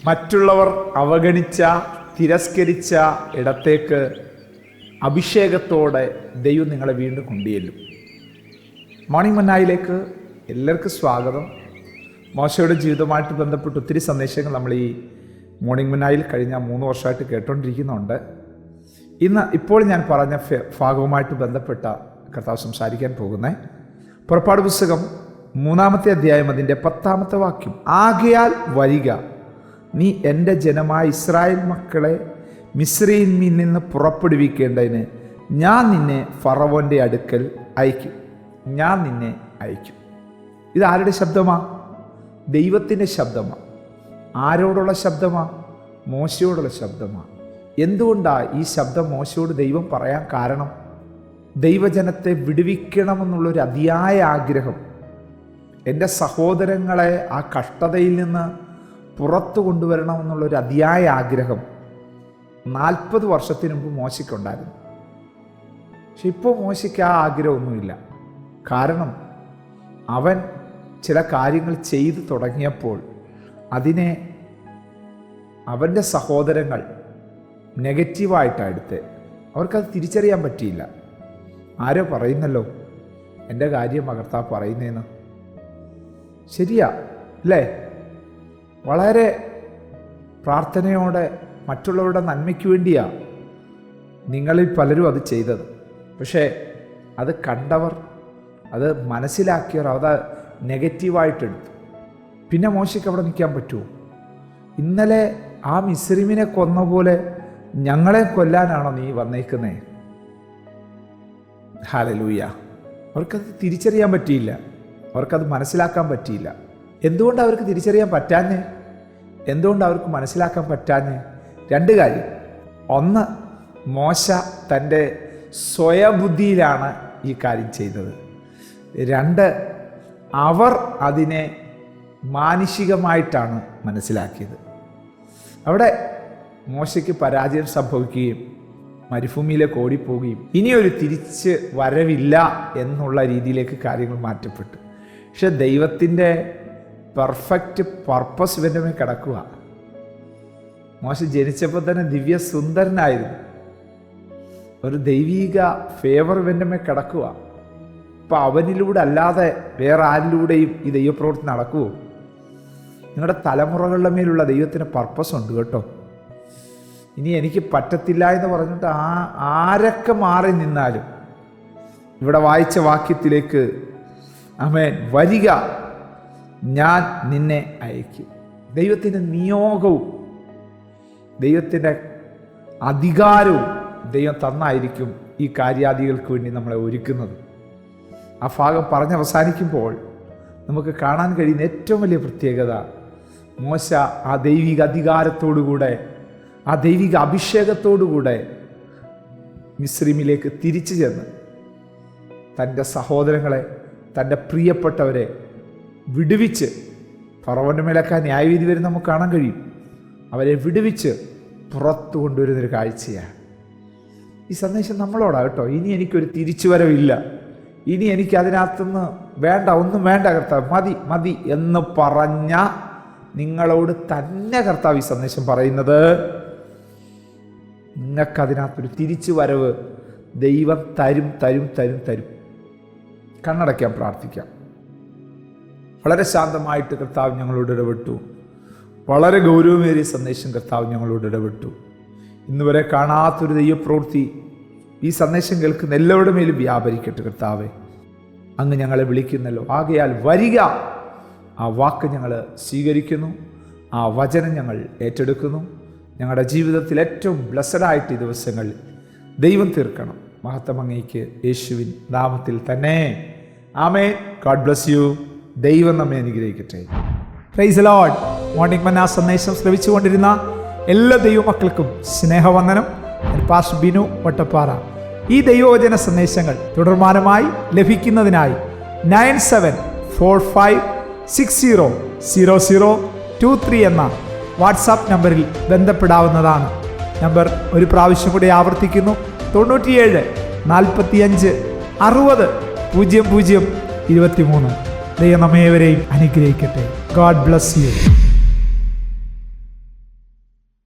മറ്റുള്ളവർ അവഗണിച്ച, തിരസ്കരിച്ച ഇടത്തേക്ക് അഭിഷേകത്തോടെ ദൈവം നിങ്ങളെ വീണ്ടും കൊണ്ടുചെല്ലും. മോർണിംഗ് മന്നായിലേക്ക് എല്ലാവർക്കും സ്വാഗതം. മോശയുടെ ജീവിതവുമായിട്ട് ബന്ധപ്പെട്ട് ഒത്തിരി സന്ദേശങ്ങൾ നമ്മൾ ഈ മോർണിംഗ് മന്നായിൽ കഴിഞ്ഞ 3 വർഷമായിട്ട് കേട്ടുകൊണ്ടിരിക്കുന്നുണ്ട്. ഇപ്പോൾ ഞാൻ പറഞ്ഞ ഭാഗവുമായിട്ട് ബന്ധപ്പെട്ട കർത്താവ് സംസാരിക്കാൻ പോകുന്നത് പുറപ്പാട് പുസ്തകം 3-ാമത്തെ അധ്യായം അതിൻ്റെ 10-ാമത്തെ വാക്യം. ആകയാൽ വരിക, നീ എൻ്റെ ജനമായ ഇസ്രായേൽ മക്കളെ മിസ്രയീമിൽ നിന്ന് പുറപ്പെടുവിക്കേണ്ടതിന് ഞാൻ നിന്നെ ഫറവോൻ്റെ അടുക്കൽ അയക്കും. ഞാൻ നിന്നെ അയക്കും. ഇത് ആരുടെ ശബ്ദമാണ്? ദൈവത്തിൻ്റെ ശബ്ദമാണ്. ആരോടുള്ള ശബ്ദമാണ്? മോശയോടുള്ള ശബ്ദമാണ്. എന്തുകൊണ്ടാണ് ഈ ശബ്ദം മോശയോട് ദൈവം പറയാൻ കാരണം? ദൈവജനത്തെ വിടുവിക്കണമെന്നുള്ളൊരു അതിയായ ആഗ്രഹം, എൻ്റെ സഹോദരങ്ങളെ ആ കഷ്ടതയിൽ നിന്ന് പുറത്തു കൊണ്ടുവരണമെന്നുള്ളൊരു അതിയായ ആഗ്രഹം 40 വർഷത്തിന് മുമ്പ് മോശയ്ക്കുണ്ടായിരുന്നു. പക്ഷെ ഇപ്പോൾ മോശയ്ക്ക് ആ ആഗ്രഹമൊന്നുമില്ല. കാരണം അവൻ ചില കാര്യങ്ങൾ ചെയ്തു തുടങ്ങിയപ്പോൾ അതിനെ അവൻ്റെ സഹോദരങ്ങൾ നെഗറ്റീവായിട്ടാണ് എടുത്ത്. അവർക്കത് തിരിച്ചറിയാൻ പറ്റിയില്ല. ആരോ പറയുന്നല്ലോ എൻ്റെ കാര്യം കർത്താവ് പറയുന്നതെന്ന്. ശരിയാ അല്ലേ? വളരെ പ്രാർത്ഥനയോടെ മറ്റുള്ളവരുടെ നന്മയ്ക്ക് വേണ്ടിയാണ് നിങ്ങളിൽ പലരും അത് ചെയ്തത്. പക്ഷേ അത് കണ്ടവർ, അത് മനസ്സിലാക്കിയവർ അത് നെഗറ്റീവായിട്ടെടുത്തു. പിന്നെ മോശയ്ക്ക് അവിടെ നിൽക്കാൻ പറ്റുമോ? ഇന്നലെ ആ മിസ്രയീമിനെ കൊന്ന പോലെ ഞങ്ങളെ കൊല്ലാനാണോ നീ വന്നേക്കുന്നേ? ഹല്ലേലൂയ. അവർക്കത് തിരിച്ചറിയാൻ പറ്റിയില്ല. അവർക്കത് മനസ്സിലാക്കാൻ പറ്റിയില്ല. എന്തുകൊണ്ട് അവർക്ക് തിരിച്ചറിയാൻ പറ്റാഞ്ഞ്? എന്തുകൊണ്ട് അവർക്ക് മനസ്സിലാക്കാൻ പറ്റാഞ്ഞ്? 2 കാര്യം. ഒന്ന്, മോശ തൻ്റെ സ്വയബുദ്ധിയിലാണ് ഈ കാര്യം ചെയ്തത്. 2, അവർ അതിനെ മാനുഷികമായിട്ടാണ് മനസ്സിലാക്കിയത്. അവിടെ മോശയ്ക്ക് പരാജയം സംഭവിക്കുകയും മരുഭൂമിയിലേക്ക് ഓടിപ്പോവുകയും ഇനിയൊരു തിരിച്ച് വരവില്ല എന്നുള്ള രീതിയിലേക്ക് കാര്യങ്ങൾ മാറ്റപ്പെട്ടു. പക്ഷെ ദൈവത്തിൻ്റെ പെർഫെക്റ്റ് പർപ്പസ് ഇവൻ്റെ മേൽ കിടക്കുക. മോശ ജനിച്ചപ്പോൾ തന്നെ ദിവ്യ സുന്ദരനായിരുന്നു. ഒരു ദൈവീക ഫേവർ ഇവൻ്റെ മേൽ കിടക്കുക. ഇപ്പം അവനിലൂടെ അല്ലാതെ വേറെ ആരിലൂടെയും ഈ ദൈവപ്രവൃത്തി നടക്കുമോ? നിങ്ങളുടെ തലമുറകളുടെ മേലുള്ള ദൈവത്തിന് പർപ്പസ് ഉണ്ട് കേട്ടോ. ഇനി എനിക്ക് പറ്റത്തില്ല എന്ന് പറഞ്ഞിട്ട് ആരൊക്കെ മാറി നിന്നാലും ഇവിടെ വായിച്ച വാക്യത്തിലേക്ക് ആമേൻ, വരിക, ഞാൻ നിന്നെ അയക്കും. ദൈവത്തിൻ്റെ നിയോഗവും ദൈവത്തിൻ്റെ അധികാരവും ദൈവം തന്നായിരിക്കും ഈ കാര്യാദികൾക്ക് വേണ്ടി നമ്മളെ ഒരുക്കുന്നത്. ആ ഭാഗം പറഞ്ഞ് അവസാനിക്കുമ്പോൾ നമുക്ക് കാണാൻ കഴിയുന്ന ഏറ്റവും വലിയ പ്രത്യേകത, മോശ ആ ദൈവിക അധികാരത്തോടുകൂടെ, ആ ദൈവിക അഭിഷേകത്തോടുകൂടെ മിസ്രയീമിലേക്ക് തിരിച്ചു ചെന്ന് തൻ്റെ സഹോദരങ്ങളെ, തൻ്റെ പ്രിയപ്പെട്ടവരെ വിടുവിച്ച്, ഫറവോൻ്റെ മേലൊക്കെ ന്യായവിധി വരെ നമുക്ക് കാണാൻ കഴിയും, അവരെ വിടുവിച്ച് പുറത്തു കൊണ്ടുവരുന്നൊരു കാഴ്ചയാണ്. ഈ സന്ദേശം നമ്മളോടാണ് കേട്ടോ. ഇനി എനിക്കൊരു തിരിച്ചുവരവില്ല, ഇനി എനിക്ക് അതിനകത്തുനിന്ന് വേണ്ട, ഒന്നും വേണ്ട കർത്താവ്, മതി മതി എന്ന് പറഞ്ഞ നിങ്ങളോട് തന്നെ കർത്താവ് ഈ സന്ദേശം പറയുന്നത്, നിങ്ങൾക്കതിനകത്തൊരു തിരിച്ചു വരവ് ദൈവം തരും തരും തരും തരും. കണ്ണടയ്ക്കാൻ പ്രാർത്ഥിക്കാം. വളരെ ശാന്തമായിട്ട് കർത്താവ് ഞങ്ങളോട് ഇടപെട്ടു. വളരെ ഗൗരവമേറിയ സന്ദേശം കർത്താവ് ഞങ്ങളോട് ഇടപെട്ടു. ഇന്നുവരെ കാണാത്തൊരു ദൈവപ്രവൃത്തി ഈ സന്ദേശം കേൾക്കുന്ന എല്ലാവരുടെ മേലും വ്യാപരിക്കട്ടെ കർത്താവേ. അങ്ങ് ഞങ്ങളെ വിളിക്കുന്നല്ലോ. ആകയാൽ വരിക, ആ വാക്ക് ഞങ്ങൾ സ്വീകരിക്കുന്നു. ആ വചനം ഞങ്ങൾ ഏറ്റെടുക്കുന്നു. ഞങ്ങളുടെ ജീവിതത്തിൽ ഏറ്റവും ബ്ലെസ്സഡായിട്ട് ഈ ദിവസങ്ങൾ ദൈവം തീർക്കണം. മഹത്വം അങ്ങേക്ക് യേശുവിൻ നാമത്തിൽ തന്നെ. ആമേൻ. God bless you. ദൈവം നമ്മെ അനുഗ്രഹിക്കട്ടെ. Praise the Lord. മോർണിംഗ് മന്ന സന്ദേശം ശ്രവിച്ചുകൊണ്ടിരുന്ന എല്ലാ ദൈവമക്കൾക്കും സ്നേഹവന്ദനം. പാസ്റ്റർ ബിനു വട്ടപ്പാറ. ഈ ദൈവവചന സന്ദേശങ്ങൾ തുടർമാനമായി ലഭിക്കുന്നതിനായി 9745600023 എന്ന വാട്സാപ്പ് നമ്പറിൽ ബന്ധപ്പെടാവുന്നതാണ്. നമ്പർ ഒരു പ്രാവശ്യം കൂടി ആവർത്തിക്കുന്നു: 97 45 60 00 23. ദൈവം നമ്മേവരെയും അനുഗ്രഹിക്കട്ടെ. God bless U.